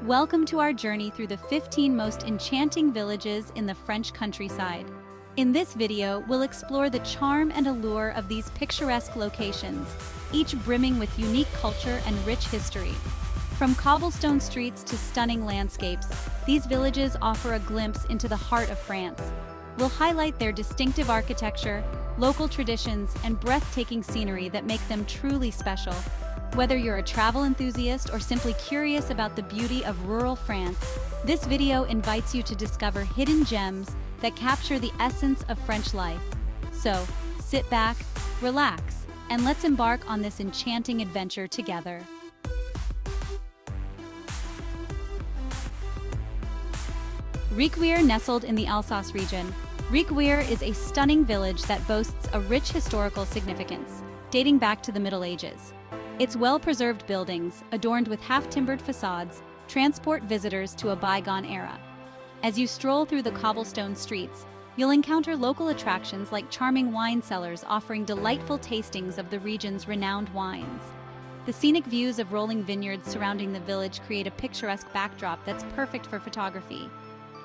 Welcome to our journey through the 15 most enchanting villages in the French countryside. In this video, we'll explore the charm and allure of these picturesque locations, each brimming with unique culture and rich history. From cobblestone streets to stunning landscapes, these villages offer a glimpse into the heart of France. We'll highlight their distinctive architecture, local traditions, and breathtaking scenery that make them truly special. Whether you're a travel enthusiast or simply curious about the beauty of rural France, this video invites you to discover hidden gems that capture the essence of French life. So, sit back, relax, and let's embark on this enchanting adventure together. Riquewihr, nestled in the Alsace region. Riquewihr is a stunning village that boasts a rich historical significance, dating back to the Middle Ages. Its well-preserved buildings, adorned with half-timbered facades, transport visitors to a bygone era. As you stroll through the cobblestone streets, you'll encounter local attractions like charming wine cellars offering delightful tastings of the region's renowned wines. The scenic views of rolling vineyards surrounding the village create a picturesque backdrop that's perfect for photography.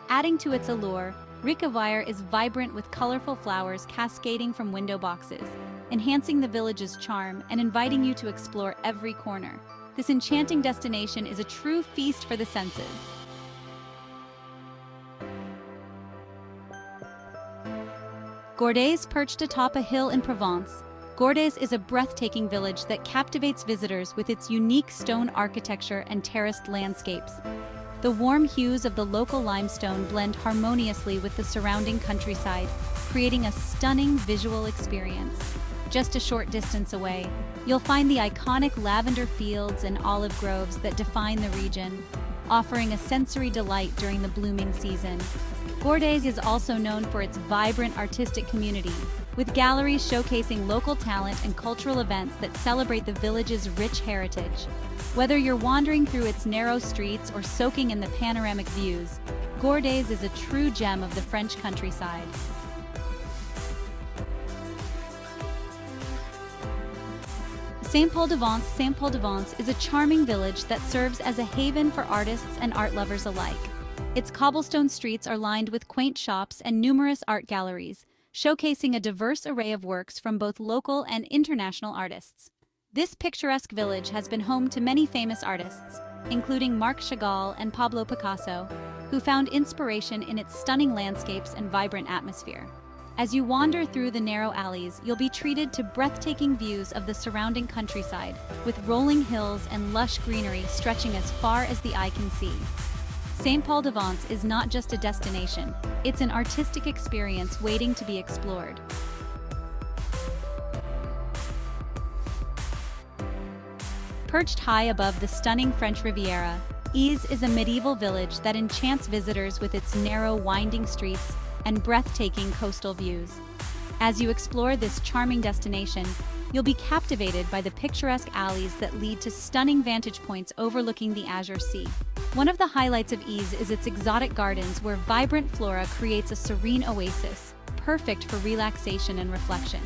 Adding to its allure, Riquewihr is vibrant with colorful flowers cascading from window boxes, enhancing the village's charm and inviting you to explore every corner. This enchanting destination is a true feast for the senses. Gordes, perched atop a hill in Provence. Gordes is a breathtaking village that captivates visitors with its unique stone architecture and terraced landscapes. The warm hues of the local limestone blend harmoniously with the surrounding countryside, creating a stunning visual experience. Just a short distance away, you'll find the iconic lavender fields and olive groves that define the region, offering a sensory delight during the blooming season. Gordes is also known for its vibrant artistic community, with galleries showcasing local talent and cultural events that celebrate the village's rich heritage. Whether you're wandering through its narrow streets or soaking in the panoramic views, Gordes is a true gem of the French countryside. Saint-Paul-de-Vence is a charming village that serves as a haven for artists and art lovers alike. Its cobblestone streets are lined with quaint shops and numerous art galleries, showcasing a diverse array of works from both local and international artists. This picturesque village has been home to many famous artists, including Marc Chagall and Pablo Picasso, who found inspiration in its stunning landscapes and vibrant atmosphere. As you wander through the narrow alleys, you'll be treated to breathtaking views of the surrounding countryside, with rolling hills and lush greenery stretching as far as the eye can see. Saint-Paul-de-Vence is not just a destination, it's an artistic experience waiting to be explored. Perched high above the stunning French Riviera, Ise is a medieval village that enchants visitors with its narrow, winding streets and breathtaking coastal views. As you explore this charming destination, you'll be captivated by the picturesque alleys that lead to stunning vantage points overlooking the Azure Sea. One of the highlights of Ise is its exotic gardens, where vibrant flora creates a serene oasis, perfect for relaxation and reflection.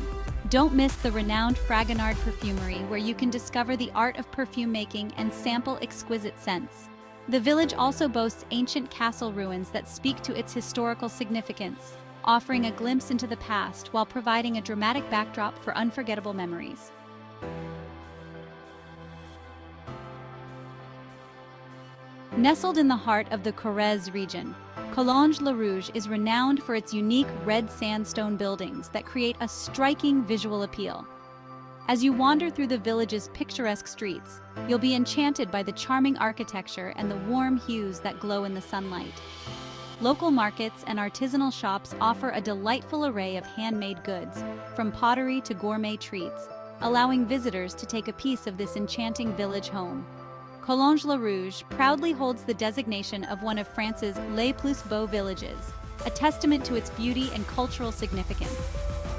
Don't miss the renowned Fragonard Perfumery, where you can discover the art of perfume making and sample exquisite scents. The village also boasts ancient castle ruins that speak to its historical significance, offering a glimpse into the past while providing a dramatic backdrop for unforgettable memories. Nestled in the heart of the Corrèze region, Collonges-le-Rouge is renowned for its unique red sandstone buildings that create a striking visual appeal. As you wander through the village's picturesque streets, you'll be enchanted by the charming architecture and the warm hues that glow in the sunlight. Local markets and artisanal shops offer a delightful array of handmade goods, from pottery to gourmet treats, allowing visitors to take a piece of this enchanting village home. Collonges-le-Rouge proudly holds the designation of one of France's les plus beaux villages, a testament to its beauty and cultural significance.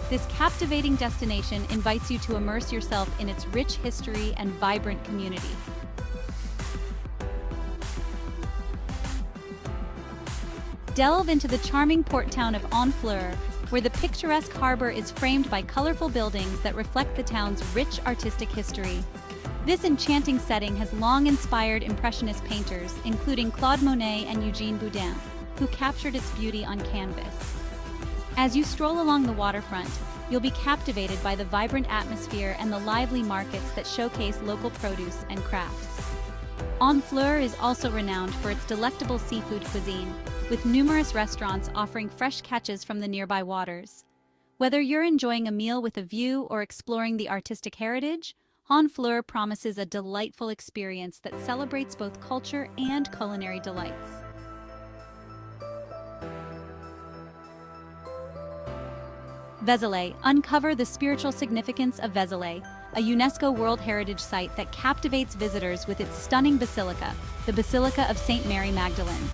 This captivating destination invites you to immerse yourself in its rich history and vibrant community. Delve into the charming port town of Honfleur, where the picturesque harbor is framed by colorful buildings that reflect the town's rich artistic history. This enchanting setting has long inspired Impressionist painters, including Claude Monet and Eugene Boudin, who captured its beauty on canvas. As you stroll along the waterfront, you'll be captivated by the vibrant atmosphere and the lively markets that showcase local produce and crafts. Honfleur is also renowned for its delectable seafood cuisine, with numerous restaurants offering fresh catches from the nearby waters. Whether you're enjoying a meal with a view or exploring the artistic heritage, Honfleur promises a delightful experience that celebrates both culture and culinary delights. Vézelay. Uncover the spiritual significance of Vézelay, a UNESCO World Heritage Site that captivates visitors with its stunning basilica, the Basilica of St. Mary Magdalene.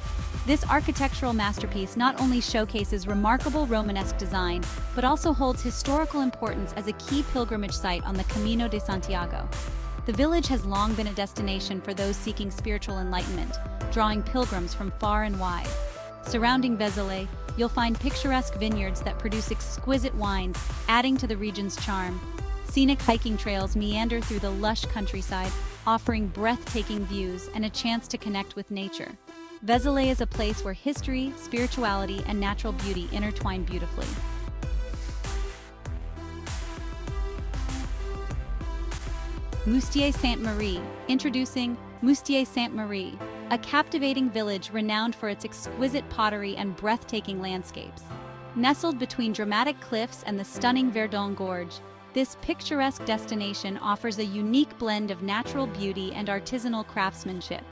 This architectural masterpiece not only showcases remarkable Romanesque design, but also holds historical importance as a key pilgrimage site on the Camino de Santiago. The village has long been a destination for those seeking spiritual enlightenment, drawing pilgrims from far and wide. Surrounding Vézelay, you'll find picturesque vineyards that produce exquisite wines, adding to the region's charm. Scenic hiking trails meander through the lush countryside, offering breathtaking views and a chance to connect with nature. Vézelay is a place where history, spirituality, and natural beauty intertwine beautifully. Moustier-Sainte-Marie. Introducing Moustier-Sainte-Marie, a captivating village renowned for its exquisite pottery and breathtaking landscapes. Nestled between dramatic cliffs and the stunning Verdon Gorge, this picturesque destination offers a unique blend of natural beauty and artisanal craftsmanship.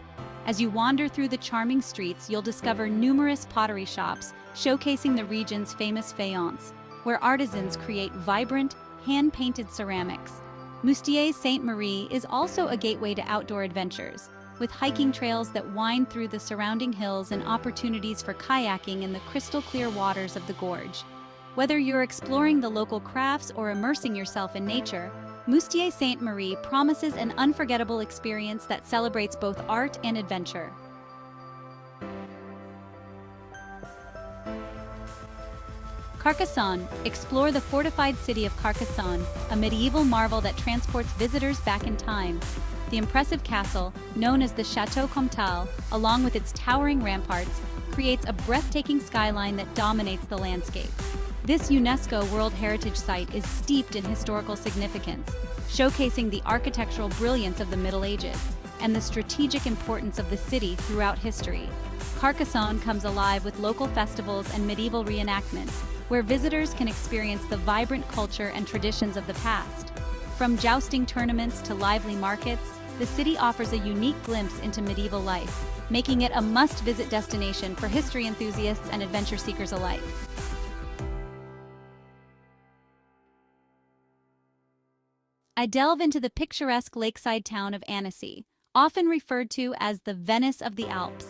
As you wander through the charming streets, you'll discover numerous pottery shops showcasing the region's famous faience, where artisans create vibrant, hand-painted ceramics. Moustier-Sainte-Marie is also a gateway to outdoor adventures, with hiking trails that wind through the surrounding hills and opportunities for kayaking in the crystal-clear waters of the gorge. Whether you're exploring the local crafts or immersing yourself in nature, Moustier-Sainte-Marie promises an unforgettable experience that celebrates both art and adventure. Carcassonne. Explore the fortified city of Carcassonne, a medieval marvel that transports visitors back in time. The impressive castle, known as the Château Comtal, along with its towering ramparts, creates a breathtaking skyline that dominates the landscape. This UNESCO World Heritage Site is steeped in historical significance, showcasing the architectural brilliance of the Middle Ages and the strategic importance of the city throughout history. Carcassonne comes alive with local festivals and medieval reenactments, where visitors can experience the vibrant culture and traditions of the past. From jousting tournaments to lively markets, the city offers a unique glimpse into medieval life, making it a must-visit destination for history enthusiasts and adventure seekers alike. I delve into the picturesque lakeside town of Annecy, often referred to as the Venice of the Alps.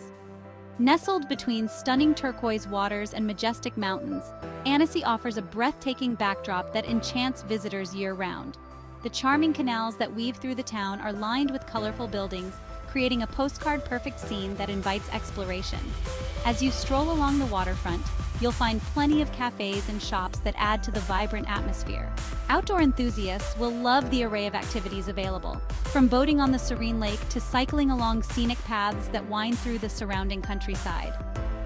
Nestled between stunning turquoise waters and majestic mountains, Annecy offers a breathtaking backdrop that enchants visitors year-round. The charming canals that weave through the town are lined with colorful buildings, creating a postcard-perfect scene that invites exploration. As you stroll along the waterfront, you'll find plenty of cafes and shops that add to the vibrant atmosphere. Outdoor enthusiasts will love the array of activities available, from boating on the serene lake to cycling along scenic paths that wind through the surrounding countryside.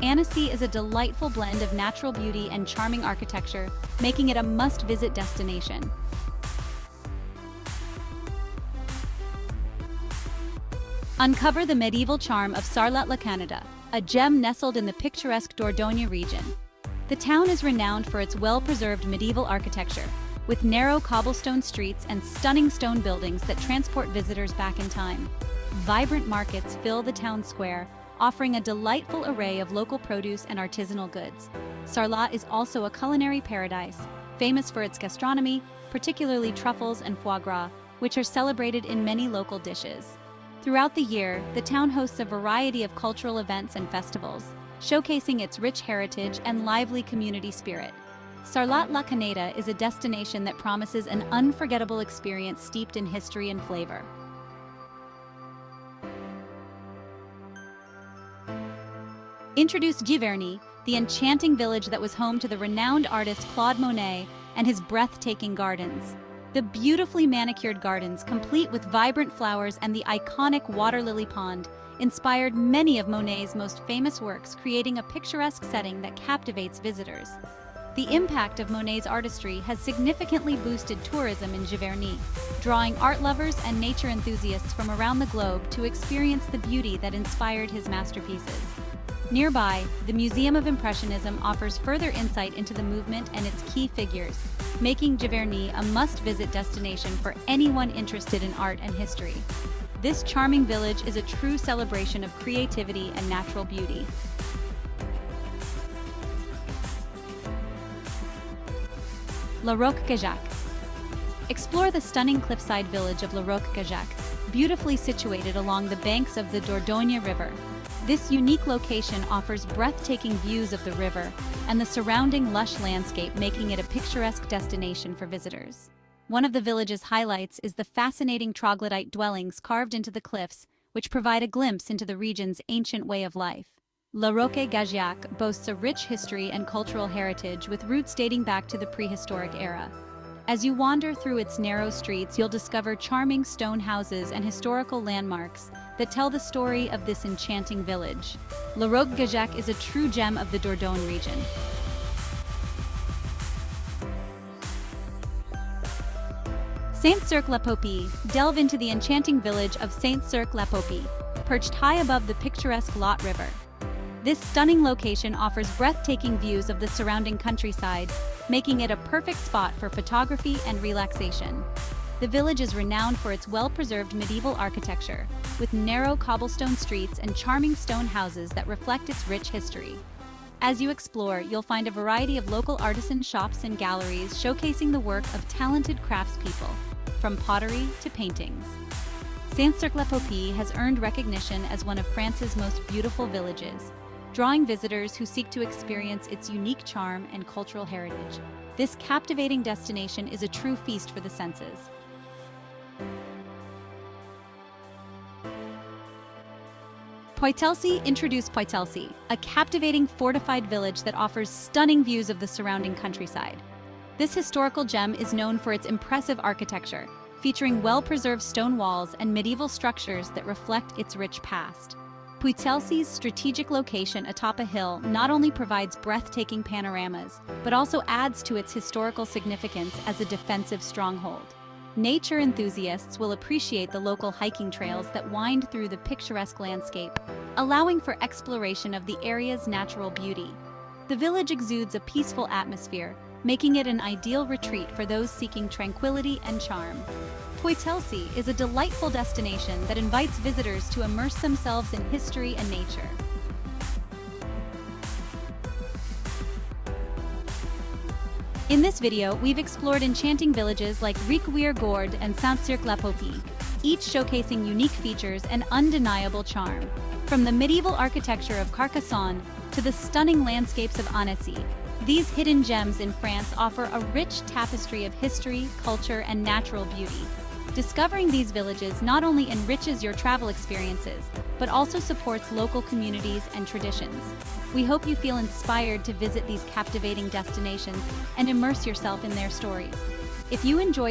Annecy is a delightful blend of natural beauty and charming architecture, making it a must-visit destination. Uncover the medieval charm of Sarlat-la-Canada, a gem nestled in the picturesque Dordogne region. The town is renowned for its well-preserved medieval architecture, with narrow cobblestone streets and stunning stone buildings that transport visitors back in time. Vibrant markets fill the town square, offering a delightful array of local produce and artisanal goods. Sarlat is also a culinary paradise, famous for its gastronomy, particularly truffles and foie gras, which are celebrated in many local dishes. Throughout the year, the town hosts a variety of cultural events and festivals, showcasing its rich heritage and lively community spirit. Sarlat-la-Canada is a destination that promises an unforgettable experience steeped in history and flavor. Introduce Giverny, the enchanting village that was home to the renowned artist Claude Monet and his breathtaking gardens. The beautifully manicured gardens, complete with vibrant flowers and the iconic water lily pond, inspired many of Monet's most famous works, creating a picturesque setting that captivates visitors. The impact of Monet's artistry has significantly boosted tourism in Giverny, drawing art lovers and nature enthusiasts from around the globe to experience the beauty that inspired his masterpieces. Nearby, the Museum of Impressionism offers further insight into the movement and its key figures, making Giverny a must-visit destination for anyone interested in art and history. This charming village is a true celebration of creativity and natural beauty. La Roque-Gajac. Explore the stunning cliffside village of La Roque-Gajac, beautifully situated along the banks of the Dordogne River. This unique location offers breathtaking views of the river and the surrounding lush landscape, making it a picturesque destination for visitors. One of the village's highlights is the fascinating troglodyte dwellings carved into the cliffs, which provide a glimpse into the region's ancient way of life. La Roque-Gajac boasts a rich history and cultural heritage with roots dating back to the prehistoric era. As you wander through its narrow streets, you'll discover charming stone houses and historical landmarks that tell the story of this enchanting village. La Roque-Gajac is a true gem of the Dordogne region. Saint-Cirque-la-Popie. Delve into the enchanting village of Saint-Cirque-la-Popie, perched high above the picturesque Lot River. This stunning location offers breathtaking views of the surrounding countryside, making it a perfect spot for photography and relaxation. The village is renowned for its well-preserved medieval architecture, with narrow cobblestone streets and charming stone houses that reflect its rich history. As you explore, you'll find a variety of local artisan shops and galleries showcasing the work of talented craftspeople, from pottery to paintings. Saint-Cirque-la-Popie has earned recognition as one of France's most beautiful villages, drawing visitors who seek to experience its unique charm and cultural heritage. This captivating destination is a true feast for the senses. Poitou-Si. Introduce Poitou-Si, a captivating fortified village that offers stunning views of the surrounding countryside. This historical gem is known for its impressive architecture, featuring well-preserved stone walls and medieval structures that reflect its rich past. Poitou-Si's strategic location atop a hill not only provides breathtaking panoramas, but also adds to its historical significance as a defensive stronghold. Nature enthusiasts will appreciate the local hiking trails that wind through the picturesque landscape, allowing for exploration of the area's natural beauty. The village exudes a peaceful atmosphere, making it an ideal retreat for those seeking tranquility and charm. Poitou-Si is a delightful destination that invites visitors to immerse themselves in history and nature. In this video, we've explored enchanting villages like Riquewihr-Gourde and Saint-Cirque-la-Popie, each showcasing unique features and undeniable charm. From the medieval architecture of Carcassonne to the stunning landscapes of Annecy, these hidden gems in France offer a rich tapestry of history, culture, and natural beauty. Discovering these villages not only enriches your travel experiences, but also supports local communities and traditions. We hope you feel inspired to visit these captivating destinations and immerse yourself in their stories. If you enjoyed